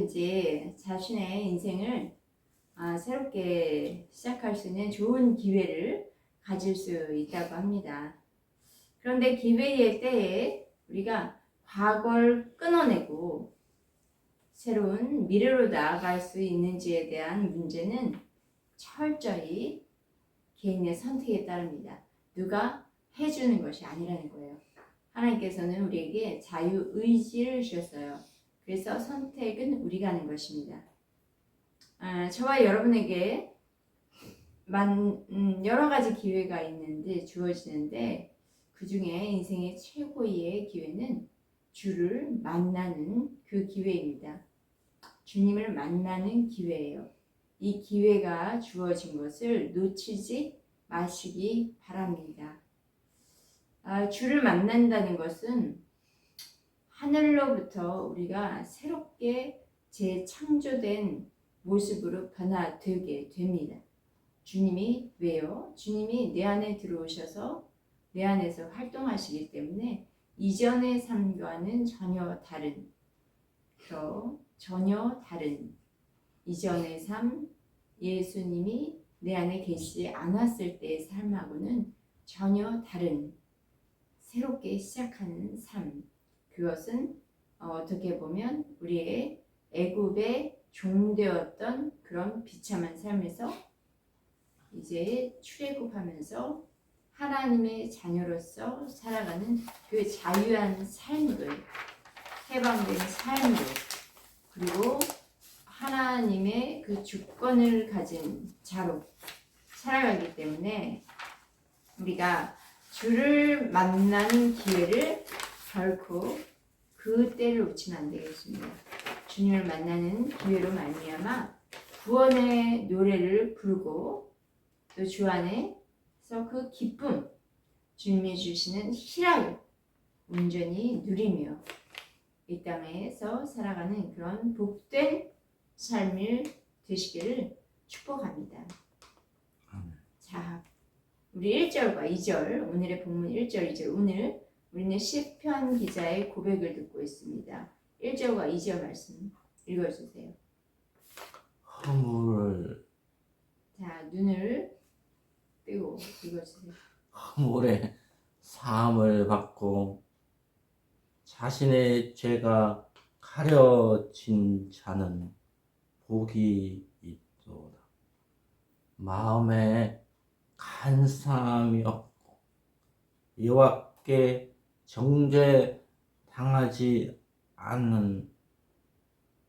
누구든지 자신의 인생을 새롭게 시작할 수 있는 좋은 기회를 가질 수 있다고 합니다. 그런데 기회의 때에 우리가 과거를 끊어내고 새로운 미래로 나아갈 수 있는지에 대한 문제는 철저히 개인의 선택에 따릅니다. 누가 해주는 것이 아니라는 거예요. 하나님께서는 우리에게 자유의지를 주셨어요. 그래서 선택은 우리가 하는 것입니다. 저와 여러분에게 여러 가지 기회가 있는데 주어지는데 그 중에 인생의 최고의 기회는 주를 만나는 그 기회입니다. 주님을 만나는 기회예요. 이 기회가 주어진 것을 놓치지 마시기 바랍니다. 주를 만난다는 것은 하늘로부터 우리가 새롭게 재창조된 모습으로 변화되게 됩니다. 주님이 왜요? 주님이 내 안에 들어오셔서 내 안에서 활동하시기 때문에 이전의 삶과는 전혀 다른 이전의 삶, 예수님이 내 안에 계시지 않았을 때의 삶하고는 전혀 다른 새롭게 시작하는 삶. 그것은 어떻게 보면 우리의 애굽의 종되었던 그런 비참한 삶에서 이제 출애굽하면서 하나님의 자녀로서 살아가는 그 자유한 삶으로, 해방된 삶으로, 그리고 하나님의 그 주권을 가진 자로 살아가기 때문에 우리가 주를 만나는 기회를 결코 그 때를 놓치면 안 되겠습니다. 주님을 만나는 기회로 말미암아 구원의 노래를 부르고 또 주 안에서 그 기쁨, 주님이 주시는 희락을 온전히 누리며 이 땅에서 살아가는 그런 복된 삶을 되시기를 축복합니다. 자, 우리 1절과 2절, 오늘의 본문 1절, 2절, 오늘 우리는 시편 기자의 고백을 듣고 있습니다. 1절과 2절 말씀 읽어주세요. 자, 눈을 뜨고 읽어주세요. 허물의 사함을 받고 자신의 죄가 가려진 자는 복이 있도다. 마음에 간사함이 없고 여호와께 정죄당하지 않는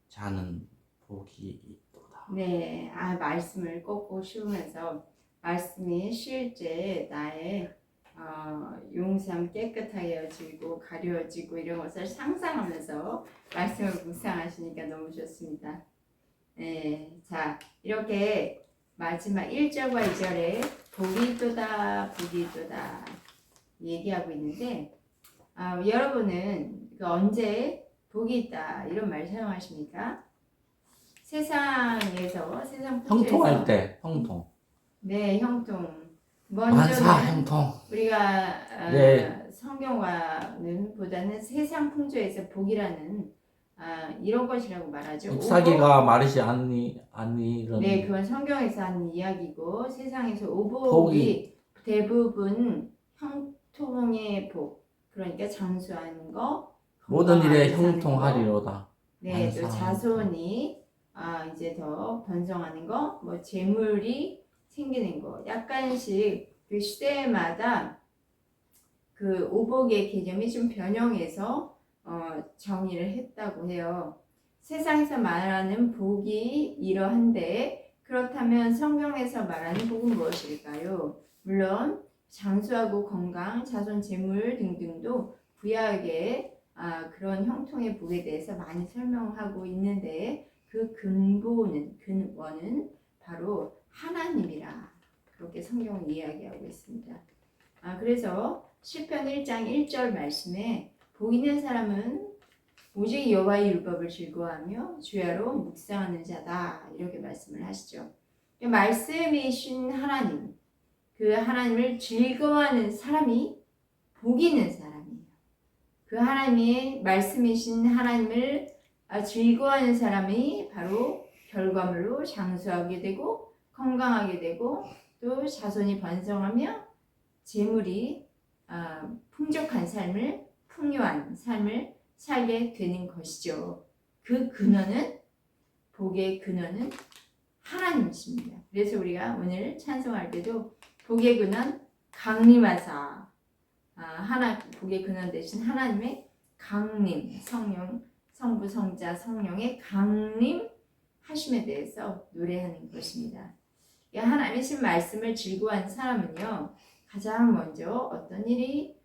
자는 복이 있도다. 네, 말씀을 꼭꼭 씹으면서 말씀이 실제 나의 용삼 깨끗하여지고 가려지고 이런 것을 상상하면서 말씀을 묵상하시니까 너무 좋습니다. 네, 자, 이렇게 마지막 1절과 2절에 복이 있도다, 복이 있도다 얘기하고 있는데 여러분은 언제 복이 있다 이런 말 사용하십니까? 세상에서 세상 형통할 때, 형통. 네, 형통. 만사 형통. 우리가 네. 성경과는 보다는 세상 풍조에서 복이라는 이런 것이라고 말하죠. 잎사귀가 마르지 않니 이런. 네, 그건 성경에서 하는 이야기고 세상에서 오복이 대부분 형통의 복. 그러니까 장수하는 거, 모든 일에 형통하리로다. 네, 또 자손이 이제 더 번성하는 거, 뭐 재물이 생기는 거, 약간씩 그 시대마다 그 오복의 개념이 좀 변형해서 정의를 했다고 해요. 세상에서 말하는 복이 이러한데 그렇다면 성경에서 말하는 복은 무엇일까요? 물론 장수하고 건강, 자손, 재물 등등도 구약의 그런 형통의 복에 대해서 많이 설명하고 있는데 그 근원은 바로 하나님이라 그렇게 성경은 이야기하고 있습니다. 그래서 시편 1장 1절 말씀에 복 있는 사람은 오직 여호와의 율법을 즐거워하며 주야로 묵상하는 자다 이렇게 말씀을 하시죠. 말씀이신 하나님, 그 하나님을 즐거워하는 사람이 복 있는 사람이에요. 그 하나님의 말씀이신 하나님을 즐거워하는 사람이 바로 결과물로 장수하게 되고 건강하게 되고 또 자손이 번성하며 재물이 풍족한 삶을 풍요한 삶을 살게 되는 것이죠. 그 근원은 복의 근원은 하나님이십니다. 그래서 우리가 오늘 찬송할 때도 복의 근원 강림하사 복의 근원 대신 하나님의 강림 성령 성부 성자 성령의 강림하심에 대해서 노래하는 것입니다. 하나님의 말씀을 즐거워하는 사람은요 가장 먼저 어떤 일이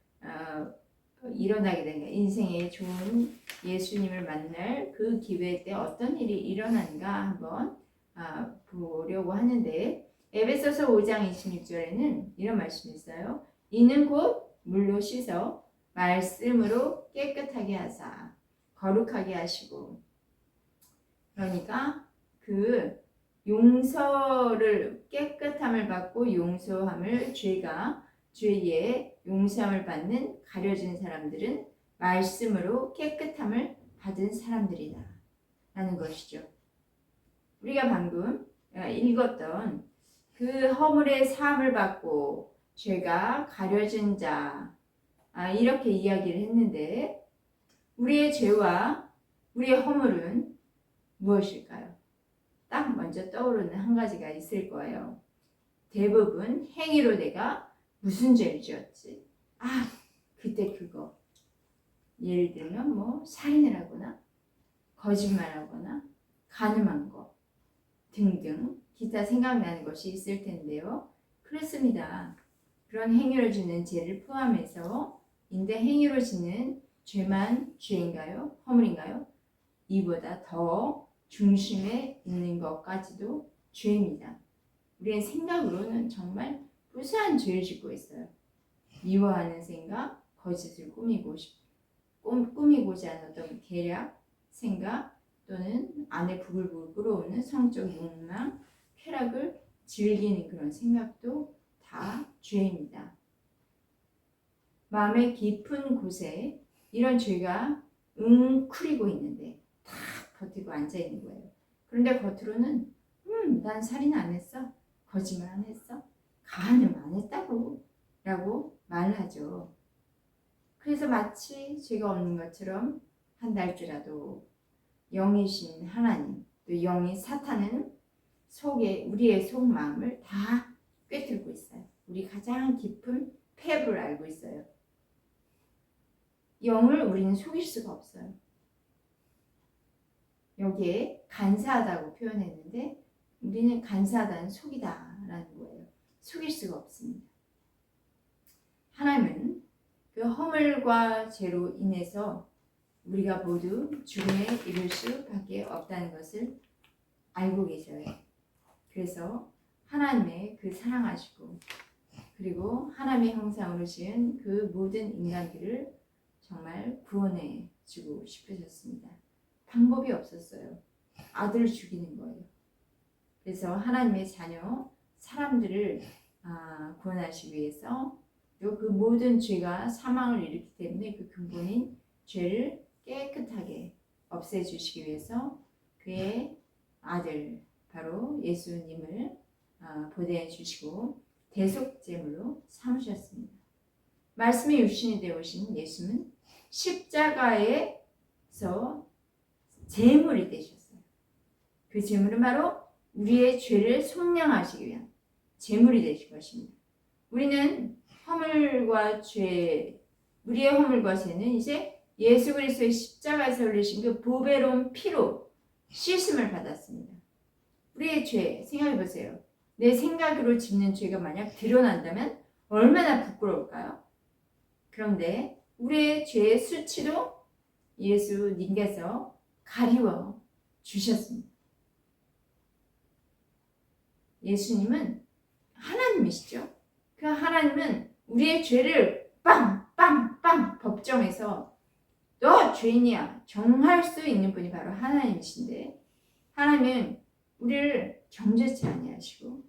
일어나게 되는가 인생에 좋은 예수님을 만날 그 기회 때 어떤 일이 일어나는가 한번 보려고 하는데 에베소서 5장 26절에는 이런 말씀이 있어요. 이는 곧 물로 씻어 말씀으로 깨끗하게 하사 거룩하게 하시고 그러니까 그 용서를 깨끗함을 받고 용서함을 죄의 용서함을 받는 가려진 사람들은 말씀으로 깨끗함을 받은 사람들이다 라는 것이죠. 우리가 방금 읽었던 그 허물의 사함을 받고 죄가 가려진 자 이렇게 이야기를 했는데 우리의 죄와 우리의 허물은 무엇일까요? 딱 먼저 떠오르는 한 가지가 있을 거예요. 대부분 행위로 내가 무슨 죄를 지었지? 그때 그거. 예를 들면 살인을 하거나 거짓말하거나 간음한 거 등등 기타 생각나는 것이 있을 텐데요. 그렇습니다. 그런 행위로 짓는 죄를 포함해서 인데 행위로 짓는 죄만 죄인가요? 허물인가요? 이보다 더 중심에 있는 것까지도 죄입니다. 우리는 생각으로는 정말 무수한 죄를 짓고 있어요. 미워하는 생각, 거짓을 꾸미고자 하는 어떤 계략, 생각 또는 안에 부글부글 끓어오는 성적 욕망, 쾌락을 즐기는 그런 생각도 다 죄입니다. 마음의 깊은 곳에 이런 죄가 웅크리고 있는데 다 버티고 앉아있는 거예요. 그런데 겉으로는 난 살인 안 했어, 거짓말 안 했어, 간음 안 했다고 라고 말하죠. 그래서 마치 죄가 없는 것처럼 한달지라도 영이신 하나님 또 영이 사탄은 우리의 속마음을 다 꿰뚫고 있어요. 우리 가장 깊은 폐부를 알고 있어요. 영을 우리는 속일 수가 없어요. 여기에 간사하다고 표현했는데 우리는 간사하다는 속이다라는 거예요. 속일 수가 없습니다. 하나님은 그 허물과 죄로 인해서 우리가 모두 죽음에 이를 수밖에 없다는 것을 알고 계셔요. 그래서 하나님의 그 사랑하시고 그리고 하나님의 형상으로 지은 그 모든 인간들을 정말 구원해 주고 싶으셨습니다. 방법이 없었어요. 아들을 죽이는 거예요. 그래서 하나님의 자녀 사람들을 구원하시기 위해서 또 그 모든 죄가 사망을 일으키기 때문에 그 근본인 죄를 깨끗하게 없애주시기 위해서 그의 아들 바로 예수님을 보내주시고 대속제물로 삼으셨습니다. 말씀의 육신이 되어오신 예수는 십자가에서 제물이 되셨어요. 그 제물은 바로 우리의 죄를 속량하시기 위한 제물이 되신 것입니다. 우리는 우리의 허물과 죄는 이제 예수 그리스도의 십자가에서 흘리신 그 보배로운 피로 씻음을 받았습니다. 우리의 죄 생각해 보세요. 내 생각으로 짓는 죄가 만약 드러난다면 얼마나 부끄러울까요? 그런데 우리의 죄의 수치도 예수님께서 가리워 주셨습니다. 예수님은 하나님이시죠. 그 하나님은 우리의 죄를 빵빵빵 법정에서 너 죄인이야 정할 수 있는 분이 바로 하나님이신데 하나님은 우리를 정죄치 아니하시고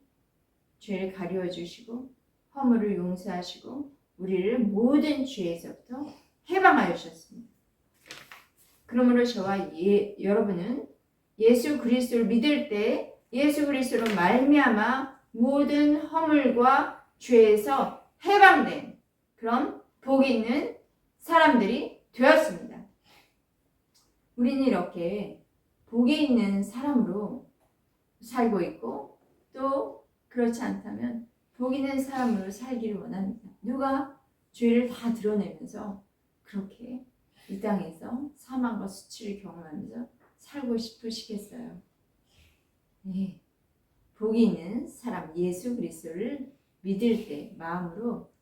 죄를 가리워 주시고 허물을 용서하시고 우리를 모든 죄에서부터 해방하여 주셨습니다. 그러므로 저와 여러분은 예수 그리스도를 믿을 때 예수 그리스도로 말미암아 모든 허물과 죄에서 해방된 그런 복 있는 사람들이 되었습니다. 우리는 이렇게 복이 있는 사람으로 살고 있고 또 그렇지 않다면 복 있는 사람으로 살기를 원합니다. 누가 죄를 다 드러내면서 그렇게 이 땅에서 사망과 수치를 경험하면서 살고 싶으시겠어요? 네. 복이 있는 사람 예수 그리스도를 믿을 때 마음으로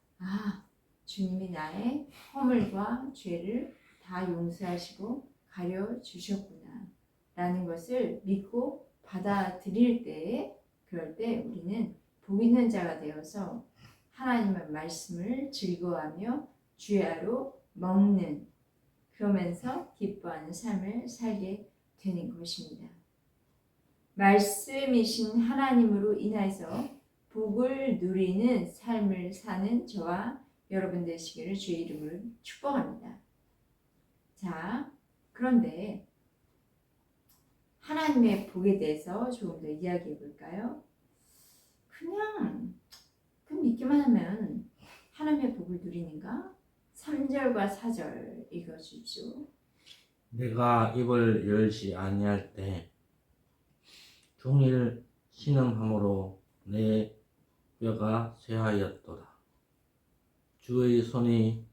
주님이 나의 허물과 죄를 다 용서하시고 가려 주셨구나 라는 것을 믿고 받아들일 때 그럴 때 우리는 복 있는 자가 되어서 하나님의 말씀을 즐거워하며 주야로 먹는 그러면서 기뻐하는 삶을 살게 되는 것입니다. 말씀이신 하나님으로 인해서 복을 누리는 삶을 사는 저와 여러분 되시기를 주의 이름으로 축복합니다. 자, 그런데 하나님의 복에 대해서 조금 더 이야기해 볼까요? 그냥 믿기만 하면 하나님의 복을 누리는가? 3절과 4절 읽어주십시오. 내가 입을 열지 아니할 때 종일 신음함으로 내 뼈가 쇠하였도다. 주의 손이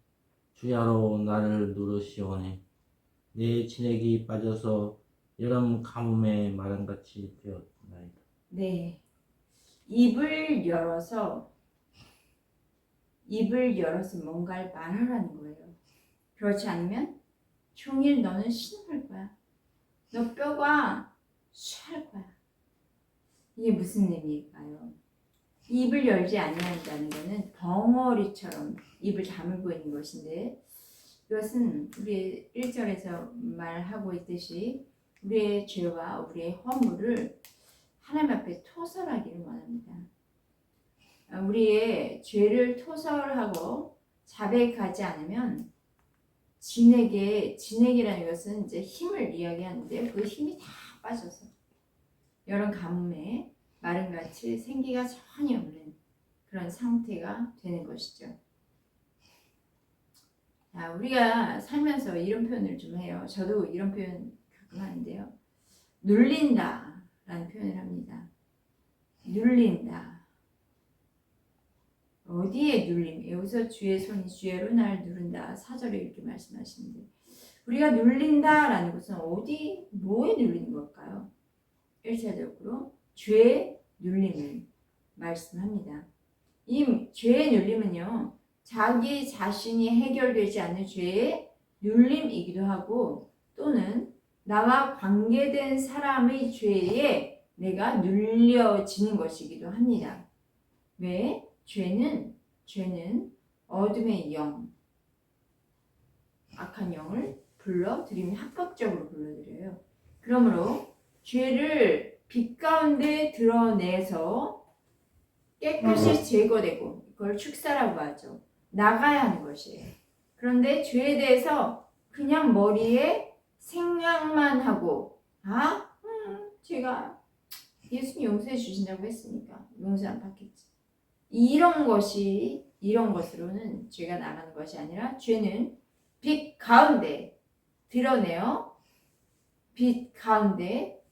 주야로 나를 누르시오니 내 진액이 빠져서 여름 가뭄의 마름같이 되었나이다. 네, 입을 열어서 뭔가를 말하라는 거예요. 그렇지 않으면 종일 너는 신음할 거야. 너 뼈가 쇠할 거야. 이게 무슨 의미일까요? 입을 열지 아니한다는 것은 벙어리처럼 입을 다물고 있는 것인데 이것은 우리 1절에서 말하고 있듯이 우리의 죄와 우리의 허물을 하나님 앞에 토설하기를 원합니다. 우리의 죄를 토설하고 자백하지 않으면 진액이라는 것은 이제 힘을 이야기하는데 그 힘이 다 빠져서 여름 가뭄에 마름같이 생기가 전혀 없는 그런 상태가 되는 것이죠. 자, 우리가 살면서 이런 표현을 좀 해요. 저도 이런 표현 가끔 하는데요. 눌린다 라는 표현을 합니다. 눌린다. 어디에 눌림? 여기서 주의 손이 주야로 나를 누른다. 4절에 이렇게 말씀하시는데 우리가 눌린다 라는 것은 뭐에 눌리는 걸까요? 1차적으로 죄의 눌림을 말씀합니다. 이 죄의 눌림은요, 자기 자신이 해결되지 않는 죄의 눌림이기도 하고 또는 나와 관계된 사람의 죄에 내가 눌려지는 것이기도 합니다. 왜? 죄는 어둠의 영, 악한 영을 불러들이면 합법적으로 불러들여요. 그러므로 죄를 빛 가운데 드러내서 깨끗이 제거되고 이걸 축사라고 하죠. 나가야 하는 것이에요. 그런데 죄에 대해서 그냥 머리에 생각만 하고 제가 예수님 용서해 주신다고 했으니까 용서 안 받겠지. 이런 것으로는 죄가 나가는 것이 아니라 죄는 빛 가운데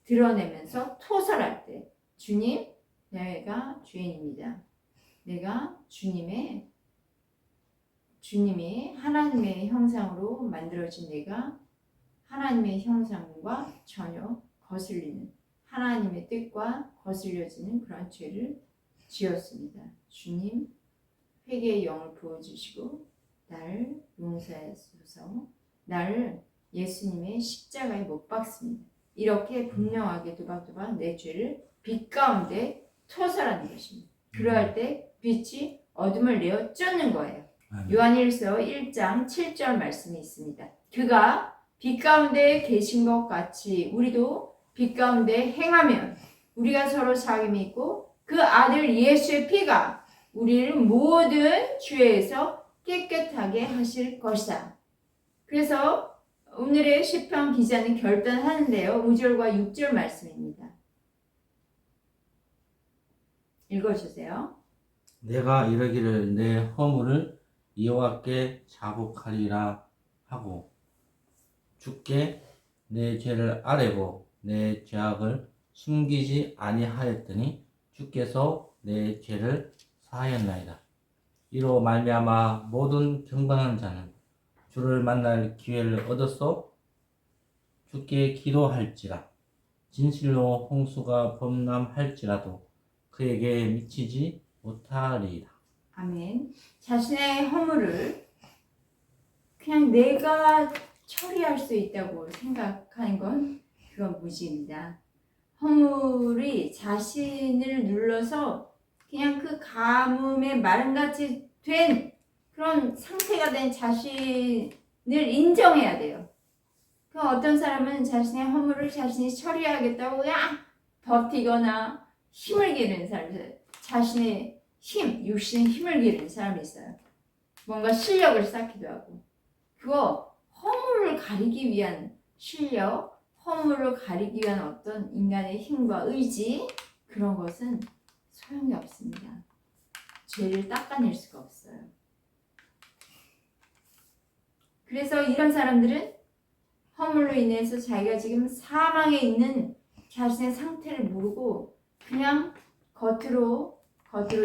드러내면서 토설할 때 주님, 내가 죄인입니다. 내가 주님이 하나님의 형상으로 만들어진 내가 하나님의 형상과 전혀 거슬리는 하나님의 뜻과 거슬려지는 그런 죄를 지었습니다. 주님, 회개의 영을 부어주시고 나를 용서하소서. 나를 예수님의 십자가에 못 박습니다. 이렇게 분명하게 도박도박 내 죄를 빛 가운데 토설하는 것입니다. 그러할 때 빛이 어둠을 내어 쫓는 거예요. 요한일서 1장 7절 말씀이 있습니다. 그가 빛 가운데 계신 것 같이 우리도 빛 가운데 행하면 우리가 서로 사귐이 있고 그 아들 예수의 피가 우리를 모든 죄에서 깨끗하게 하실 것이다. 그래서 오늘의 시편 기자는 결단하는데요. 5절과 6절 말씀입니다. 읽어주세요. 내가 이르기를 내 허물을 여호와께 자복하리라 하고 주께 내 죄를 아뢰고 내 죄악을 숨기지 아니하였더니 주께서 내 죄를 사하였나이다. 이로 말미암아 모든 경건한 자는 주를 만날 기회를 얻어서 주께 기도할지라. 진실로 홍수가 범람할지라도 그에게 미치지 못하리이다. 아멘. 자신의 허물을 그냥 내가 처리할 수 있다고 생각하는 건 그건 무지입니다. 허물이 자신을 눌러서 그냥 그 가뭄에 마른같이 된 그런 상태가 된 자신을 인정해야 돼요. 그 어떤 사람은 자신의 허물을 자신이 처리하겠다고 그냥 버티거나 힘을 기르는 사람들, 자신의 힘, 육신의 힘을 기르는 사람이 있어요. 뭔가 실력을 쌓기도 하고. 그거 허물을 가리기 위한 실력, 허물을 가리기 위한 어떤 인간의 힘과 의지, 그런 것은 소용이 없습니다. 죄를 닦아낼 수가 없어요. 그래서 이런 사람들은 허물로 인해서 자기가 지금 사망에 있는 자신의 상태를 모르고 그냥 겉으로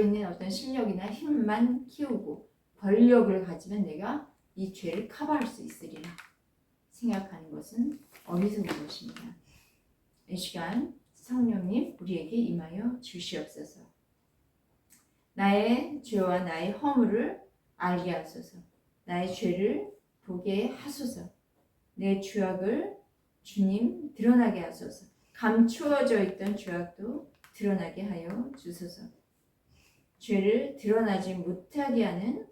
있는 어떤 실력이나 힘만 키우고 권력을 가지면 내가 이 죄를 커버할 수 있으리라 생각하는 것은 어리석은 것입니다. 이 시간 성령님 우리에게 임하여 주시옵소서. 나의 죄와 나의 허물을 알게 하소서. 나의 죄를 보게 하소서. 내 죄악을 주님 드러나게 하소서. 감추어져 있던 죄악도 드러나게 하여 주소서. 죄를 드러나지 못하게 하는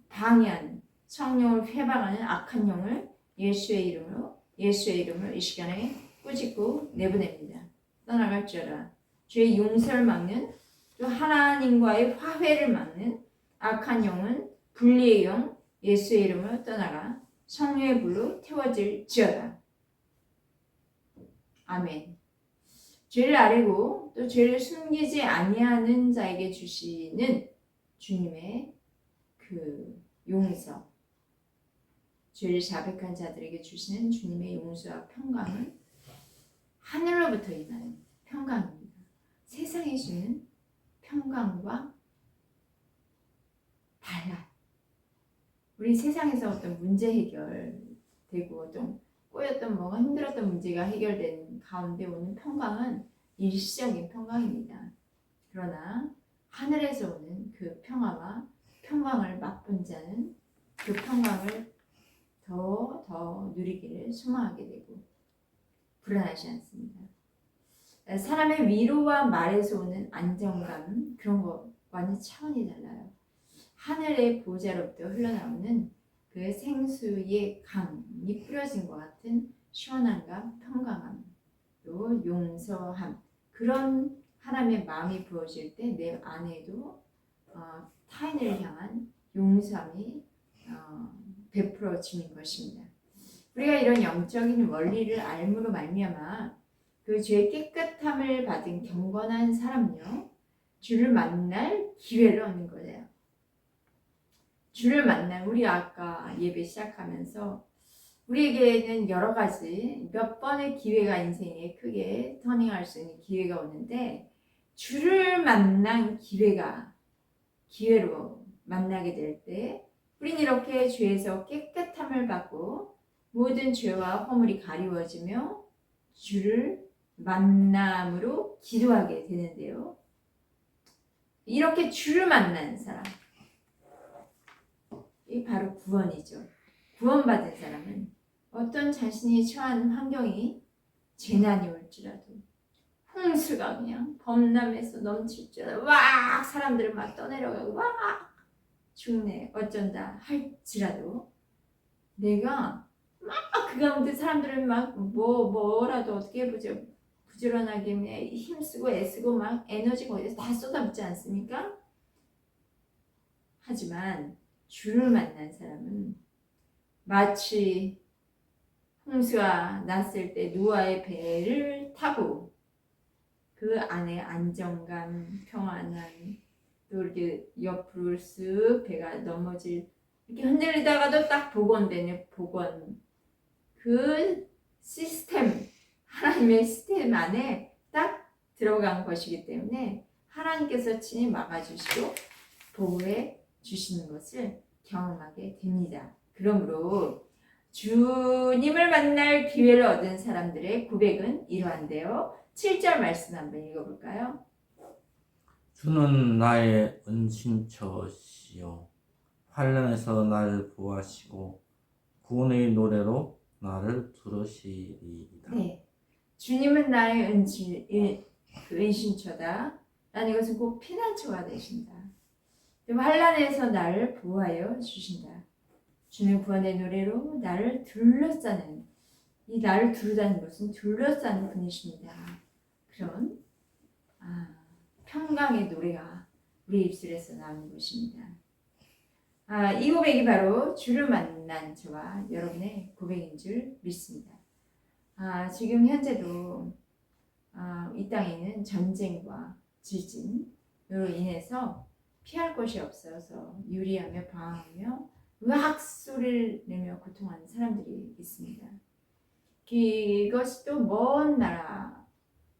방해하는 성령을 회방하는 악한 영을 예수의 이름으로 이 시간에 꾸짖고 내보냅니다. 떠나갈지어다. 죄의 용서를 막는 또 하나님과의 화해를 막는 악한 영은 분리의 영 예수의 이름으로 떠나가 성령의 불로 태워질지어다. 아멘. 죄를 아뢰고 또 죄를 숨기지 아니하는 자에게 주시는 주님의 그 용서, 죄를 자백한 자들에게 주시는 주님의 용서와 평강은 하늘로부터 임하는 평강입니다. 세상이 주는 평강과 달라요. 우리 세상에서 어떤 문제 해결되고 어떤 꼬였던 뭐가 힘들었던 문제가 해결된 가운데 오는 평강은 일시적인 평강입니다. 그러나 하늘에서 오는 그 평화와 평강을 맛본 자는 그 평강을 더 누리기를 소망하게 되고 불안하지 않습니다. 사람의 위로와 말에서 오는 안정감 그런 것과는 차원이 달라요. 하늘의 보좌로부터 흘러나오는 그 생수의 강이 뿌려진 것 같은 시원함과 평강함 또 용서함 그런 하나님의 마음이 부어질 때 내 안에도 타인을 향한 용서함이 베풀어지는 것입니다. 우리가 이런 영적인 원리를 알므로 말미암아 그 죄의 깨끗함을 받은 경건한 사람은요 주를 만날 기회를 얻는 거예요. 주를 만날 우리 아까 예배 시작하면서 우리에게는 여러 가지 몇 번의 기회가 인생에 크게 터닝할 수 있는 기회가 오는데 주를 만난 기회로 만나게 될 때 우린 이렇게 죄에서 깨끗함을 받고 모든 죄와 허물이 가리워지며 주를 만남으로 기도하게 되는데요. 이렇게 주를 만난 사람 이 바로 구원이죠. 구원받은 사람은 어떤 자신이 처한 환경이 재난이 올지라도 홍수가 그냥 범람해서 넘칠지라도 와 사람들은 막 떠내려가고 와 죽네 어쩐다 할지라도 내가 막 그 가운데 사람들은 막 뭐라도 어떻게 해보죠 부지런하게 힘쓰고 애쓰고 막 에너지 거기서 다 쏟아붓지 않습니까? 하지만 주를 만난 사람은 마치 홍수가 났을 때 노아의 배를 타고 그 안에 안정감, 평안한, 또 이렇게 옆으로 쓱 배가 넘어질, 이렇게 흔들리다가도 딱 복원되는 복원. 그 시스템, 하나님의 시스템 안에 딱 들어간 것이기 때문에 하나님께서 친히 막아주시고 보호해 주시는 것을 경험하게 됩니다. 그러므로 주님을 만날 기회를 얻은 사람들의 고백은 이러한데요. 7절 말씀 한번 읽어볼까요? 주는 나의 은신처시요 환난에서 나를 보호하시고 구원의 노래로 나를 부르시리이다. 네, 주님은 나의 은신처다. 나는 이것은 꼭 피난처가 되신다. 환난에서 나를 보호하여 주신다. 주는 구원의 노래로 나를 둘러싸는, 이 나를 두르다는 것은 둘러싸는 분이십니다. 그런 평강의 노래가 우리 입술에서 나오는 것입니다. 이 고백이 바로 주를 만난 저와 여러분의 고백인 줄 믿습니다. 지금 현재도 이 땅에 있는 전쟁과 지진으로 인해서 피할 곳이 없어서 유리하며 방황하며 으악 소리를 내며 고통하는 사람들이 있습니다. 이것이 또 먼 나라,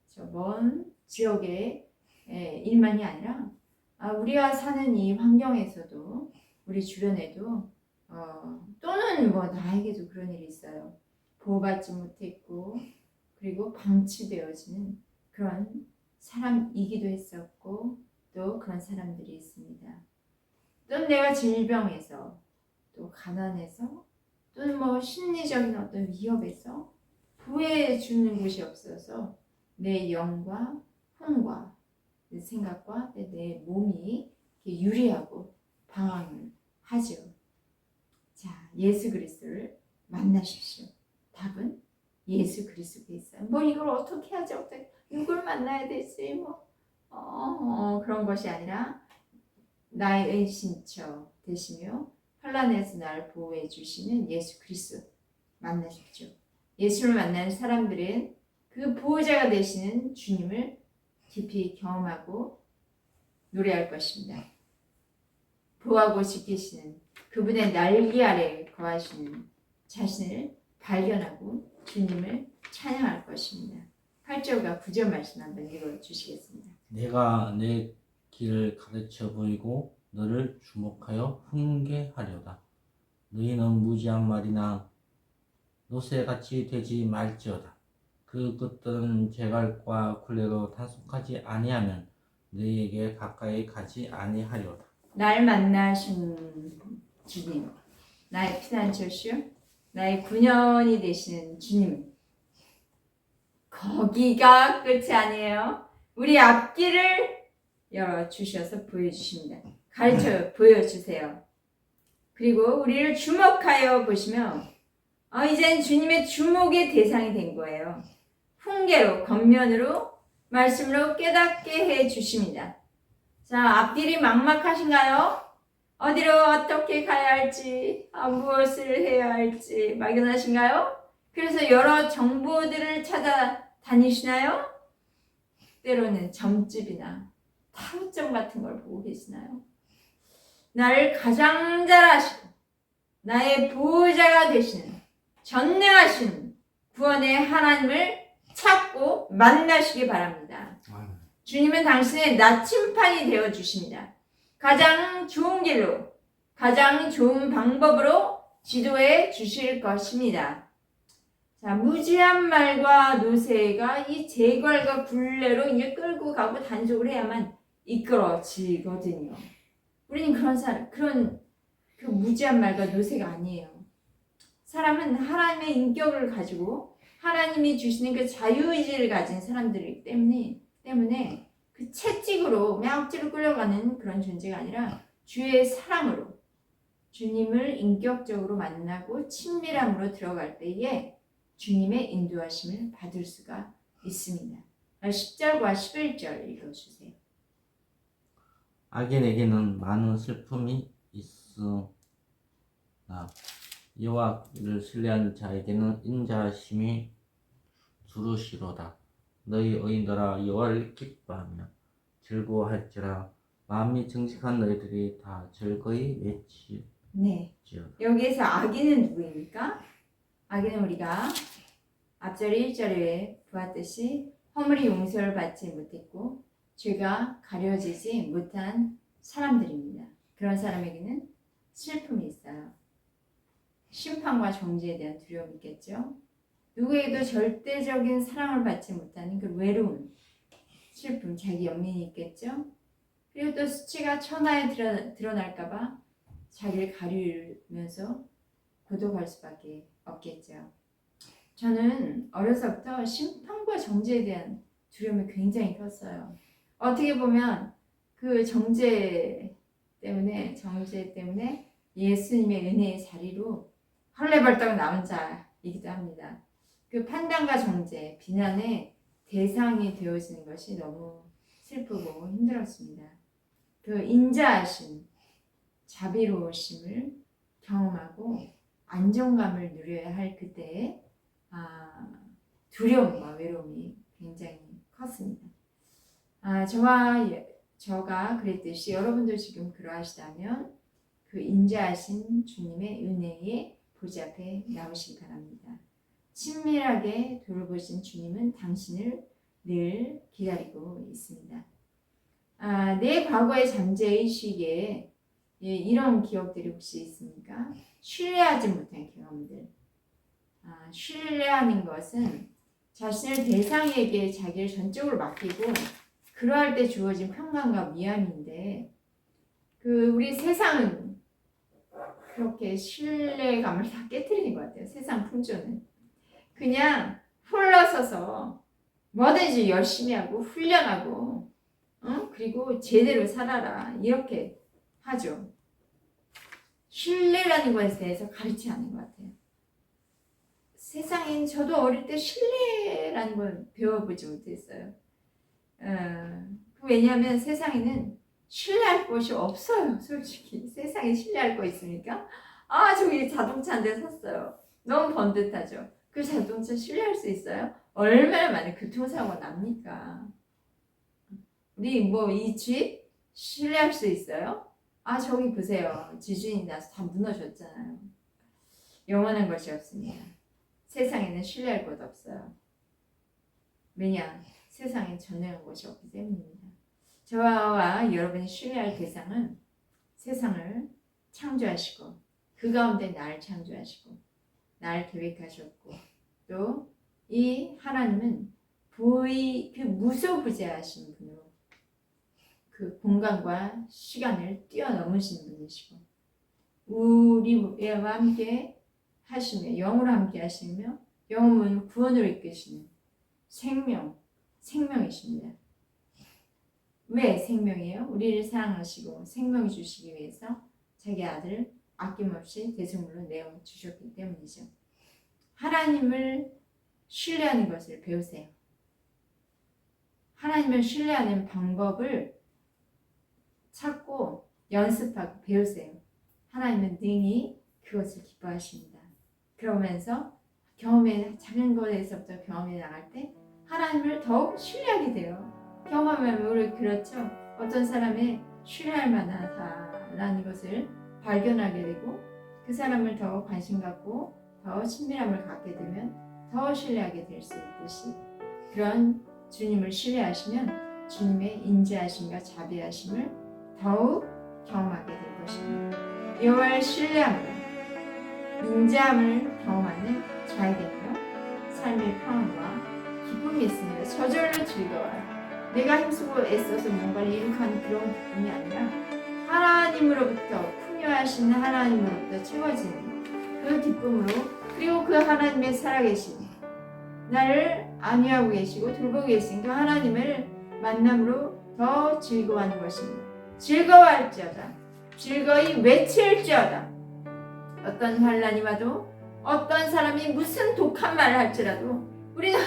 저 먼 지역의 일만이 아니라 우리가 사는 이 환경에서도 우리 주변에도 또는 뭐 나에게도 그런 일이 있어요. 보호받지 못했고 그리고 방치되어지는 그런 사람이기도 했었고 또 그런 사람들이 있습니다. 또는 내가 질병에서 또 가난해서 또는 뭐 심리적인 어떤 위협에서 구해주는 곳이 없어서 내 영과 혼과 내 생각과 내 몸이 유리하고 방황을 하죠. 자, 예수 그리스도를 만나십시오. 답은 예수 그리스도에 있어요. 뭐 이걸 어떻게 하지? 어떻게 누굴 만나야 되지? 그런 것이 아니라 나의 은신처 되시며 환난에서 나를 보호해 주시는 예수 그리스도 만나십시오. 예수를 만나는 사람들은 그 보호자가 되시는 주님을 깊이 경험하고 노래할 것입니다. 보호하고 지키시는 그분의 날개 아래 거하시는 자신을 발견하고 주님을 찬양할 것입니다. 8절과 9절 말씀 한번 읽어주시겠습니다. 내가 내 길을 가르쳐 보이고 너를 주목하여 훈계하려다. 너희는 무지한 말이나 노새같이 되지 말지어다. 그 끝들은 제갈과 굴레로 단속하지 아니하면 너희에게 가까이 가지 아니하려다. 날 만나신 주님, 나의 피난처시요 나의 구년이 되시는 주님, 거기가 끝이 아니에요. 우리 앞길을 열어주셔서 보여주십니다. 가르쳐 보여주세요. 그리고 우리를 주목하여 보시며 이젠 주님의 주목의 대상이 된 거예요. 훈계로, 겉면으로, 말씀으로 깨닫게 해 주십니다. 자, 앞길이 막막하신가요? 어디로 어떻게 가야 할지, 무엇을 해야 할지 막연하신가요? 그래서 여러 정보들을 찾아다니시나요? 때로는 점집이나 타로점 같은 걸 보고 계시나요? 나를 가장 잘 아시고 나의 보호자가 되시는 전능하신 구원의 하나님을 찾고 만나시기 바랍니다. 주님은 당신의 나침판이 되어주십니다. 가장 좋은 길로, 가장 좋은 방법으로 지도해 주실 것입니다. 자, 무지한 말과 노새가 이 제갈과 굴레로 이제 끌고 가고 단속을 해야만 이끌어지거든요. 우리는 그런 그 무지한 말과 노새가 아니에요. 사람은 하나님의 인격을 가지고 하나님이 주시는 그 자유의지를 가진 사람들이기 때문에 그 채찍으로 억지로 끌려가는 그런 존재가 아니라 주의 사랑으로 주님을 인격적으로 만나고 친밀함으로 들어갈 때에 주님의 인도하심을 받을 수가 있습니다. 10절과 11절 읽어주세요. 악인에게는 많은 슬픔이 있으나 여호와를 신뢰하는 자에게는 인자하심이 두루시로다. 너희 의인들아 여호와를 기뻐하며 즐거워할지라. 마음이 정직한 너희들이 다 즐거이 외치지어다. 네. 여기에서 악인은 누구입니까? 악인은 우리가 앞절 1절에 보았듯이 허물이 용서를 받지 못했고 죄가 가려지지 못한 사람들입니다. 그런 사람에게는 슬픔이 있어요. 심판과 정죄에 대한 두려움이 있겠죠. 누구에게도 절대적인 사랑을 받지 못하는 그 외로움, 슬픔, 자기 연민이 있겠죠. 그리고 또 수치가 천하에 드러날까봐 자기를 가리면서 고독할 수밖에 없겠죠. 저는 어려서부터 심판과 정죄에 대한 두려움이 굉장히 컸어요. 어떻게 보면 그 정죄 때문에 예수님의 은혜의 자리로 헐레벌떡 나온 자이기도 합니다. 그 판단과 정죄, 비난의 대상이 되어지는 것이 너무 슬프고 힘들었습니다. 그 인자하심, 자비로우심을 경험하고 안정감을 누려야 할 그때에 두려움과 외로움이 굉장히 컸습니다. 저가 그랬듯이 여러분도 지금 그러하시다면 그 인자하신 주님의 은혜의 보좌 앞에 나오시기 바랍니다. 친밀하게 돌보신 주님은 당신을 늘 기다리고 있습니다. 내 과거의 잠재의 시기에 이런 기억들이 혹시 있습니까? 신뢰하지 못한 경험들. 신뢰하는 것은 자신을 대상에게 자기를 전적으로 맡기고 그러할 때 주어진 평강과 위안인데 우리 세상은 그렇게 신뢰감을 다 깨트리는 것 같아요. 세상 풍조는. 그냥 홀러서서 뭐든지 열심히 하고 훈련하고 그리고 제대로 살아라 이렇게 하죠. 신뢰라는 것에 대해서 가르치지 않는 것 같아요. 세상엔 저도 어릴 때 신뢰라는 걸 배워보지 못했어요. 왜냐하면 세상에는 신뢰할 것이 없어요. 솔직히 세상에 신뢰할 거 있습니까? 저기 자동차 한 대 샀어요. 너무 번듯하죠. 그 자동차 신뢰할 수 있어요? 얼마나 많은 교통사고가 납니까? 우리 이 집 신뢰할 수 있어요? 저기 보세요. 지진이 나서 다 무너졌잖아요. 영원한 것이 없습니다. 세상에는 신뢰할 것 없어요. 왜냐? 세상엔 전능한 것이 없기 때문입니다. 저와 여러분이 신뢰할 대상은 세상을 창조하시고 그 가운데 나를 창조하시고 나를 계획하셨고 또 이 하나님은 그 무소부재하신 분으로 그 공간과 시간을 뛰어넘으신 분이시고 우리와 함께 하시며 영으로 함께 하시며 영음은 구원으로 이끄시는 생명이십니다. 왜 생명이에요? 우리를 사랑하시고 생명 주시기 위해서 자기 아들을 아낌없이 대속물로 내어 주셨기 때문이죠. 하나님을 신뢰하는 것을 배우세요. 하나님을 신뢰하는 방법을 찾고 연습하고 배우세요. 하나님은 능히 그것을 기뻐하십니다. 그러면서 작은 것에서부터 경험해 나갈 때 하나님을 더욱 신뢰하게 돼요. 경험하면 우리 그렇죠. 어떤 사람의 신뢰할 만하다라는 것을 발견하게 되고 그 사람을 더 관심 갖고 더 친밀함을 갖게 되면 더 신뢰하게 될 수 있듯이 그런 주님을 신뢰하시면 주님의 인자하심과 자비하심을 더욱 경험하게 될 것입니다. 여호와를 신뢰함으로 인자함을 경험하는 자에게는요 삶의 평안과 기쁨이 있습니다. 저절로 즐거워요. 내가 힘쓰고 애써서 뭔가를 이룩하는 그런 기쁨이 아니라 하나님으로부터 풍요하신 하나님으로부터 채워지는 그 기쁨으로 그리고 그 하나님의 살아계신 나를 안위하고 계시고 돌보고 계신 그 하나님을 만남으로 더 즐거워하는 것입니다. 즐거워할지어다. 즐거이 외칠지어다. 어떤 환난이 와도 어떤 사람이 무슨 독한 말을 할지라도 우리는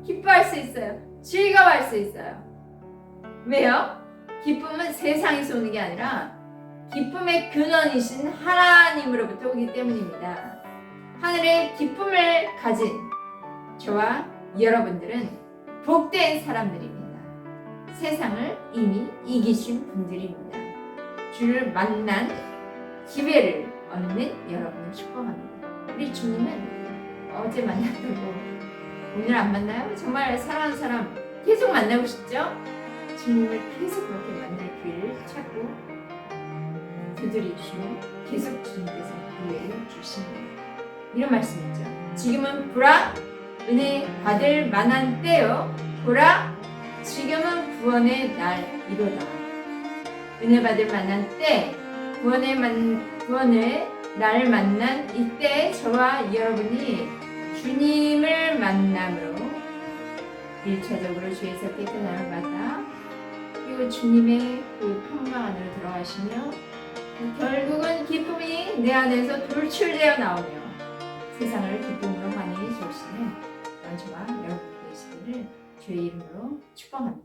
기뻐할 수 있어요. 즐거워할 수 있어요. 왜요? 기쁨은 세상에서 오는 게 아니라 기쁨의 근원이신 하나님으로부터 오기 때문입니다. 하늘의 기쁨을 가진 저와 여러분들은 복된 사람들입니다. 세상을 이미 이기신 분들입니다. 주를 만난 기회를 얻는 여러분을 축복합니다. 우리 주님은 어제 만났다고 오늘 안 만나요? 정말 사랑하는 사람 계속 만나고 싶죠? 주님을 계속 그렇게 만날 기회를 찾고 두드리시고 계속 주님께서 기회를 주십니다. 이런 말씀이죠. 지금은 보라 은혜 받을 만한 때요. 보라 지금은 구원의 날이로다. 은혜 받을 만한 때 구원의 날 만난 이때 저와 여러분이 주님을 만남으로 1차적으로 죄에서 깨끗함을 받아 그리고 주님의 그 평강 안으로 들어가시며 결국은 기쁨이 내 안에서 돌출되어 나오며 세상을 기쁨으로 많이 주시는 저와 여러분 되시기를 주의 이름으로 축복합니다.